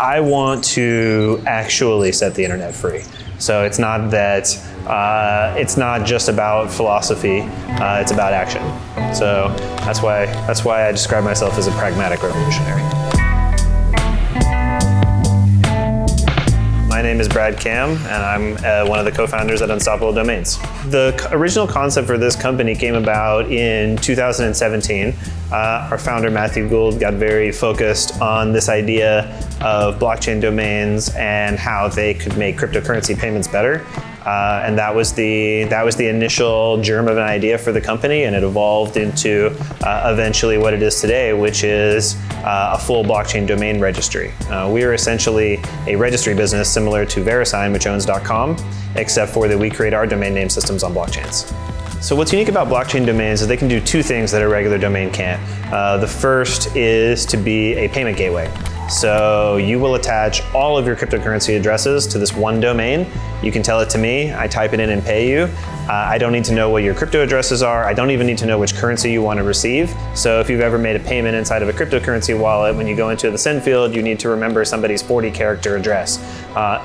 I want to actually set the internet free. So it's not that, it's not just about philosophy, it's about action. So that's why I describe myself as a pragmatic revolutionary. My name is Brad Cam, and I'm one of the co-founders at Unstoppable Domains. The original concept for this company came about in 2017. Our founder, Matthew Gould, got very focused on this idea of blockchain domains and how they could make cryptocurrency payments better. And that was the initial germ of an idea for the company, and it evolved into eventually what it is today, which is a full blockchain domain registry. We are essentially a registry business similar to VeriSign, which owns .com, except for that we create our domain name systems on blockchains. So what's unique about blockchain domains is they can do two things that a regular domain can't. The first is to be a payment gateway. So you will attach all of your cryptocurrency addresses to this one domain. You can tell it to me, I type it in and pay you. I don't need to know what your crypto addresses are. I don't even need to know which currency you want to receive. So if you've ever made a payment inside of a cryptocurrency wallet, when you go into the send field, you need to remember somebody's 40-character address.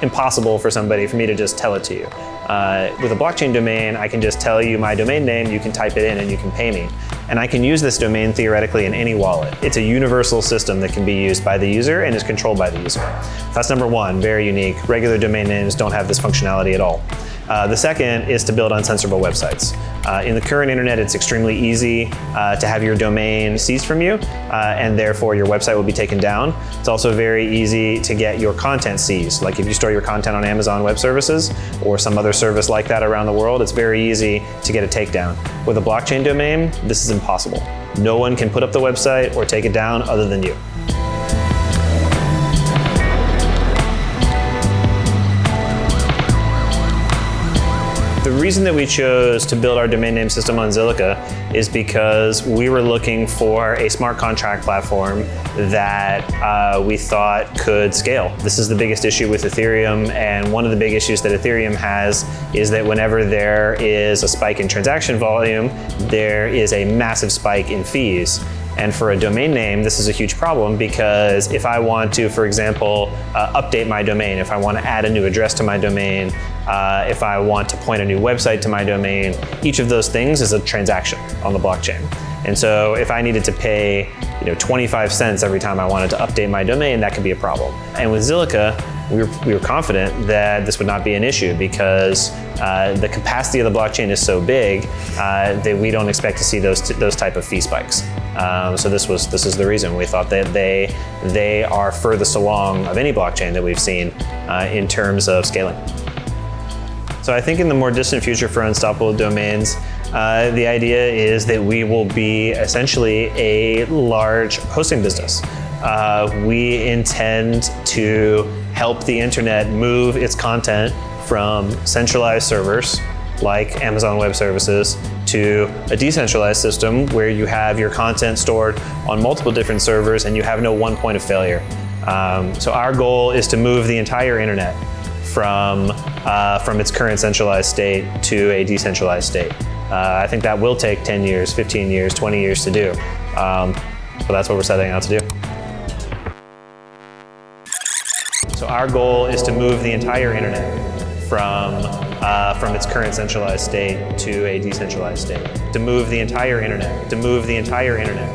Impossible for me to just tell it to you. With a blockchain domain, I can just tell you my domain name, you can type it in and you can pay me. And I can use this domain theoretically in any wallet. It's a universal system that can be used by the user and is controlled by the user. That's number one, very unique. Regular domain names don't have this functionality at all. The second is to build uncensorable websites. In the current internet, it's extremely easy to have your domain seized from you, and therefore your website will be taken down. It's also very easy to get your content seized. Like if you store your content on Amazon Web Services or some other service like that around the world, it's very easy to get a takedown. With a blockchain domain, this is impossible. No one can put up the website or take it down other than you. The reason that we chose to build our domain name system on Zilliqa is because we were looking for a smart contract platform that we thought could scale. This is the biggest issue with Ethereum, and one of the big issues that Ethereum has is that whenever there is a spike in transaction volume, there is a massive spike in fees. And for a domain name, this is a huge problem because if I want to, for example, update my domain, if I want to add a new address to my domain, if I want to point a new website to my domain, each of those things is a transaction on the blockchain. And so if I needed to pay 25 cents every time I wanted to update my domain, that could be a problem. And with Zilliqa, we were confident that this would not be an issue because the capacity of the blockchain is so big that we don't expect to see those type of fee spikes. So this is the reason. We thought that they are furthest along of any blockchain that we've seen in terms of scaling. So I think in the more distant future for Unstoppable Domains, the idea is that we will be essentially a large hosting business. We intend to help the internet move its content from centralized servers like Amazon Web Services to a decentralized system where you have your content stored on multiple different servers and you have no one point of failure. So our goal is to move the entire internet from its current centralized state to a decentralized state. I think that will take 10 years, 15 years, 20 years to do. But that's what we're setting out to do. So our goal is to move the entire internet from its current centralized state to a decentralized state. To move the entire internet, the entire internet.